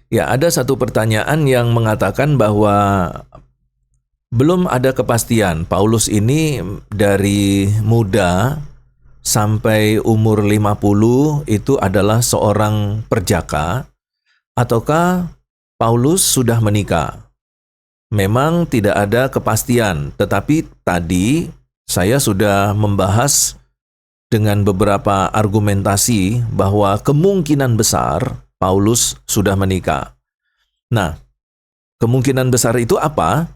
Ya, ada satu pertanyaan yang mengatakan bahwa belum ada kepastian Paulus ini dari muda sampai umur 50 itu adalah seorang perjaka ataukah Paulus sudah menikah. Memang tidak ada kepastian, tetapi tadi saya sudah membahas dengan beberapa argumentasi bahwa kemungkinan besar Paulus sudah menikah. Nah, kemungkinan besar itu apa?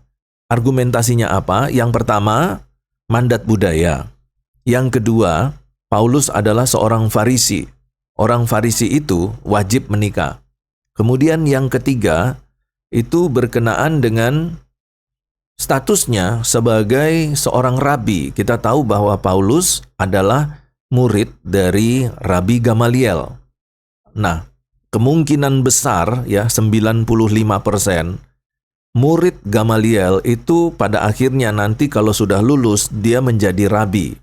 Argumentasinya apa? Yang pertama, mandat budaya. Yang kedua, Paulus adalah seorang Farisi. Orang Farisi itu wajib menikah. Kemudian yang ketiga, itu berkenaan dengan statusnya sebagai seorang rabi. Kita tahu bahwa Paulus adalah murid dari Rabi Gamaliel. Nah, kemungkinan besar ya 95% murid Gamaliel itu pada akhirnya nanti kalau sudah lulus dia menjadi rabi.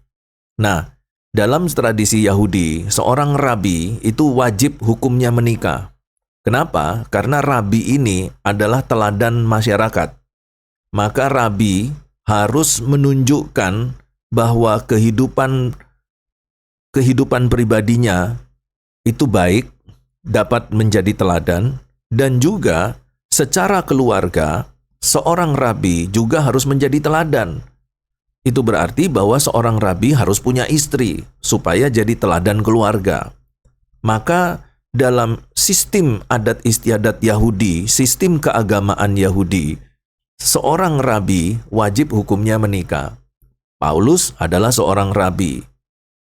Nah, dalam tradisi Yahudi, seorang rabi itu wajib hukumnya menikah. Kenapa? Karena rabi ini adalah teladan masyarakat. Maka rabi harus menunjukkan bahwa kehidupan pribadinya itu baik, dapat menjadi teladan, dan juga secara keluarga, seorang rabi juga harus menjadi teladan. Itu berarti bahwa seorang rabi harus punya istri, supaya jadi teladan keluarga. Maka dalam sistem adat istiadat Yahudi, sistem keagamaan Yahudi, seorang rabi wajib hukumnya menikah. Paulus adalah seorang rabi.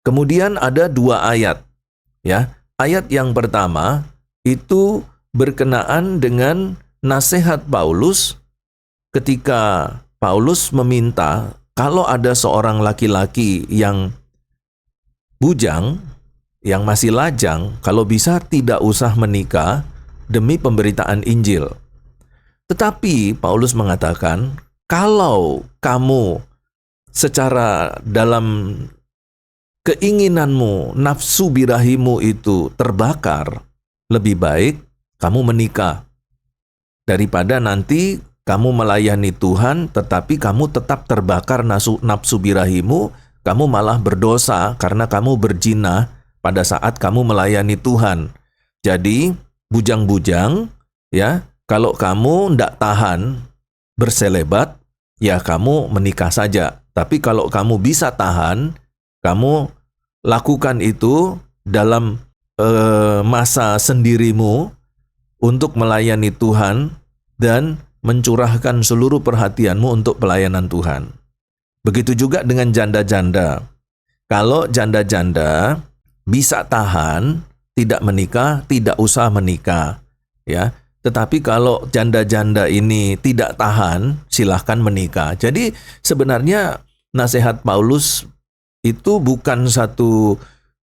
Kemudian ada dua ayat. Ya, ayat yang pertama itu berkenaan dengan nasihat Paulus ketika Paulus meminta kalau ada seorang laki-laki yang bujang, yang masih lajang, kalau bisa tidak usah menikah demi pemberitaan Injil. Tetapi Paulus mengatakan, kalau kamu secara dalam keinginanmu, nafsu birahimu itu terbakar, lebih baik kamu menikah daripada nanti kamu melayani Tuhan tetapi kamu tetap terbakar nafsu birahimu, kamu malah berdosa karena kamu berzina pada saat kamu melayani Tuhan. Jadi bujang-bujang ya, kalau kamu tidak tahan berselebat, ya kamu menikah saja. Tapi kalau kamu bisa tahan, kamu lakukan itu dalam masa sendirimu untuk melayani Tuhan dan mencurahkan seluruh perhatianmu untuk pelayanan Tuhan. Begitu juga dengan janda-janda. Kalau janda-janda bisa tahan, tidak menikah, tidak usah menikah, ya. Tetapi kalau janda-janda ini tidak tahan, silahkan menikah. Jadi sebenarnya nasihat Paulus itu bukan satu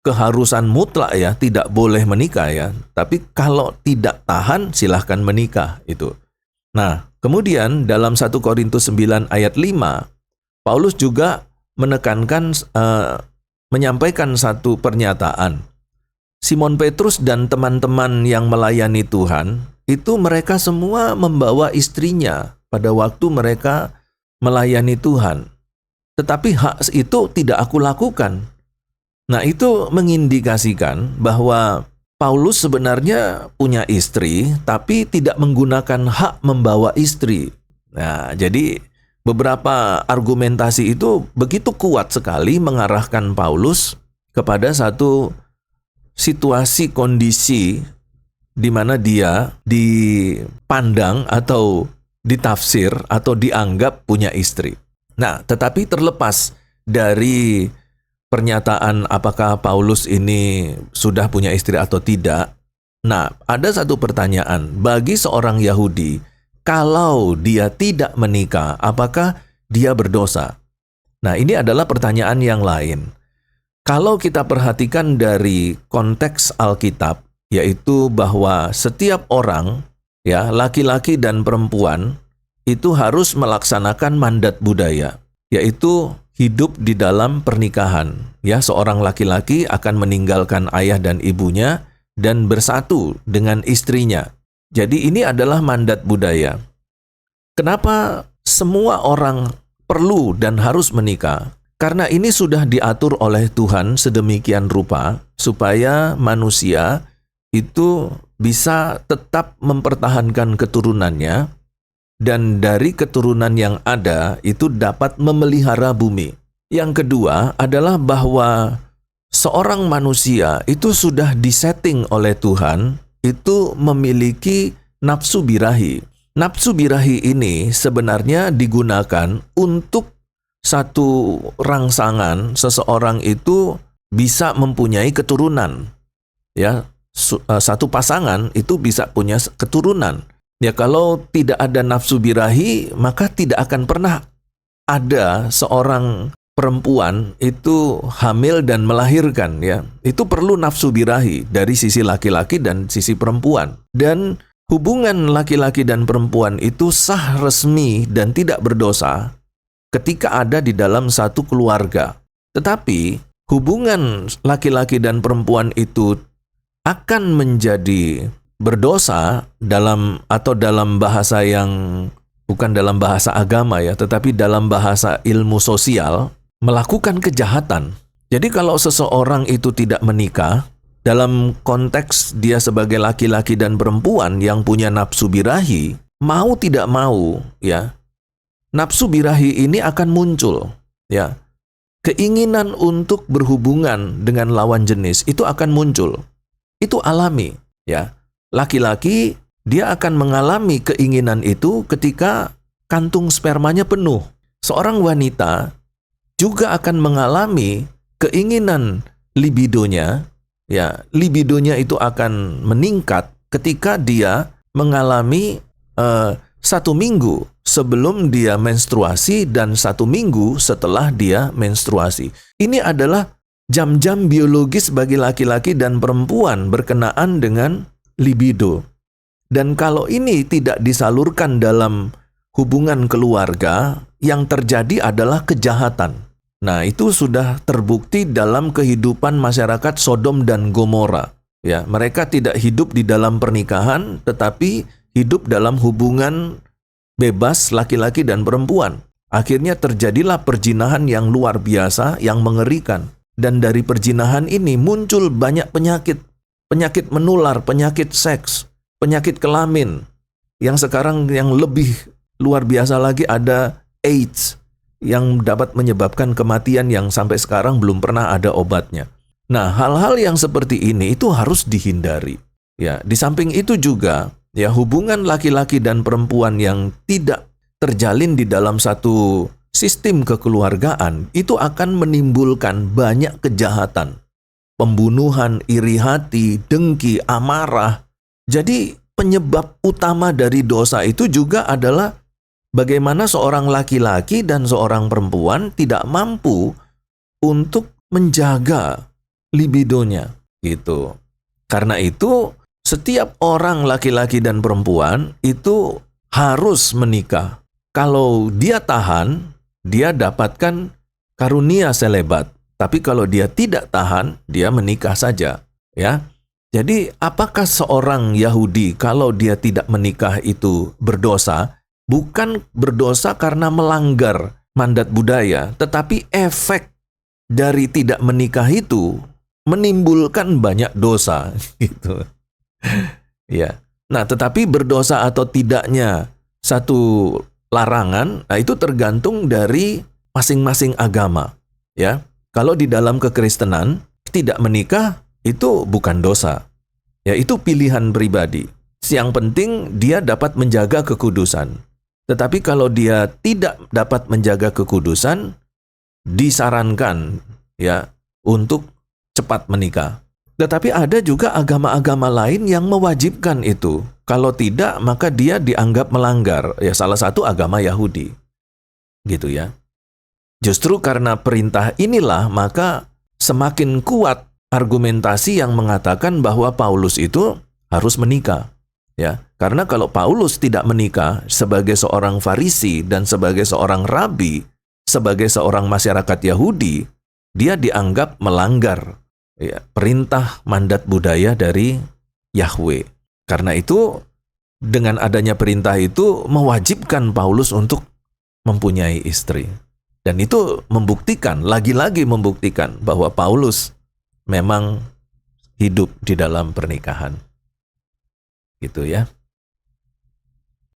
keharusan mutlak ya, tidak boleh menikah ya. Tapi kalau tidak tahan, silahkan menikah itu. Nah, kemudian dalam 1 Korintus 9 ayat 5, Paulus juga menekankan menyampaikan satu pernyataan. Simon Petrus dan teman-teman yang melayani Tuhan, itu mereka semua membawa istrinya pada waktu mereka melayani Tuhan. Tetapi hak itu tidak aku lakukan. Nah, itu mengindikasikan bahwa Paulus sebenarnya punya istri, tapi tidak menggunakan hak membawa istri. Nah, jadi beberapa argumentasi itu begitu kuat sekali mengarahkan Paulus kepada satu situasi kondisi di mana dia dipandang atau ditafsir atau dianggap punya istri. Nah, tetapi terlepas dari pernyataan apakah Paulus ini sudah punya istri atau tidak, nah, ada satu pertanyaan bagi seorang Yahudi. Kalau dia tidak menikah, apakah dia berdosa? Nah, ini adalah pertanyaan yang lain. Kalau kita perhatikan dari konteks Alkitab, yaitu bahwa setiap orang, ya, laki-laki dan perempuan, itu harus melaksanakan mandat budaya, yaitu hidup di dalam pernikahan. Ya, seorang laki-laki akan meninggalkan ayah dan ibunya dan bersatu dengan istrinya. Jadi ini adalah mandat budaya. Kenapa semua orang perlu dan harus menikah? Karena ini sudah diatur oleh Tuhan sedemikian rupa supaya manusia itu bisa tetap mempertahankan keturunannya dan dari keturunan yang ada itu dapat memelihara bumi. Yang kedua adalah bahwa seorang manusia itu sudah disetting oleh Tuhan itu memiliki nafsu birahi. Nafsu birahi ini sebenarnya digunakan untuk satu rangsangan seseorang itu bisa mempunyai keturunan. Ya, satu pasangan itu bisa punya keturunan. Ya, kalau tidak ada nafsu birahi, maka tidak akan pernah ada seorang perempuan itu hamil dan melahirkan, ya. Itu perlu nafsu birahi dari sisi laki-laki dan sisi perempuan. Dan hubungan laki-laki dan perempuan itu sah resmi dan tidak berdosa ketika ada di dalam satu keluarga. Tetapi hubungan laki-laki dan perempuan itu akan menjadi berdosa dalam bahasa yang bukan dalam bahasa agama ya, tetapi dalam bahasa ilmu sosial, melakukan kejahatan. Jadi kalau seseorang itu tidak menikah, dalam konteks dia sebagai laki-laki dan perempuan yang punya nafsu birahi, mau tidak mau ya, nafsu birahi ini akan muncul ya. Keinginan untuk berhubungan dengan lawan jenis itu akan muncul. Itu alami ya. Laki-laki dia akan mengalami keinginan itu ketika kantung spermanya penuh. Seorang wanita juga akan mengalami keinginan libidonya, ya, libidonya itu akan meningkat ketika dia mengalami 1 minggu sebelum dia menstruasi dan 1 minggu setelah dia menstruasi. Ini adalah jam-jam biologis bagi laki-laki dan perempuan berkenaan dengan libido. Dan kalau ini tidak disalurkan dalam hubungan keluarga, yang terjadi adalah kejahatan. Nah, itu sudah terbukti dalam kehidupan masyarakat Sodom dan Gomora. Ya, mereka tidak hidup di dalam pernikahan, tetapi hidup dalam hubungan bebas laki-laki dan perempuan. Akhirnya terjadilah perzinahan yang luar biasa, yang mengerikan. Dan dari perzinahan ini muncul banyak penyakit. Penyakit menular, penyakit seks, penyakit kelamin. Yang sekarang yang lebih luar biasa lagi ada AIDS yang dapat menyebabkan kematian yang sampai sekarang belum pernah ada obatnya. Nah, hal-hal yang seperti ini itu harus dihindari. Ya, di samping itu juga ya, hubungan laki-laki dan perempuan yang tidak terjalin di dalam satu sistem kekeluargaan itu akan menimbulkan banyak kejahatan. Pembunuhan, iri hati, dengki, amarah. Jadi penyebab utama dari dosa itu juga adalah bagaimana seorang laki-laki dan seorang perempuan tidak mampu untuk menjaga libidonya gitu. Karena itu setiap orang laki-laki dan perempuan itu harus menikah. Kalau dia tahan, dia dapatkan karunia selebat. Tapi kalau dia tidak tahan, dia menikah saja, ya. Jadi, apakah seorang Yahudi kalau dia tidak menikah itu berdosa? Bukan berdosa karena melanggar mandat budaya, tetapi efek dari tidak menikah itu menimbulkan banyak dosa, gitu. Ya. Nah, tetapi berdosa atau tidaknya satu larangan, nah itu tergantung dari masing-masing agama, ya. Kalau di dalam kekristenan tidak menikah itu bukan dosa. Ya, itu pilihan pribadi. Yang penting dia dapat menjaga kekudusan. Tetapi kalau dia tidak dapat menjaga kekudusan, disarankan ya untuk cepat menikah. Tetapi ada juga agama-agama lain yang mewajibkan itu. Kalau tidak, maka dia dianggap melanggar. Ya, salah satu agama Yahudi. Gitu ya. Justru karena perintah inilah, maka semakin kuat argumentasi yang mengatakan bahwa Paulus itu harus menikah. Ya, karena kalau Paulus tidak menikah sebagai seorang Farisi dan sebagai seorang rabi, sebagai seorang masyarakat Yahudi, dia dianggap melanggar ya, perintah mandat budaya dari Yahweh. Karena itu dengan adanya perintah itu mewajibkan Paulus untuk mempunyai istri. Dan itu membuktikan, lagi-lagi membuktikan bahwa Paulus memang hidup di dalam pernikahan. Gitu ya.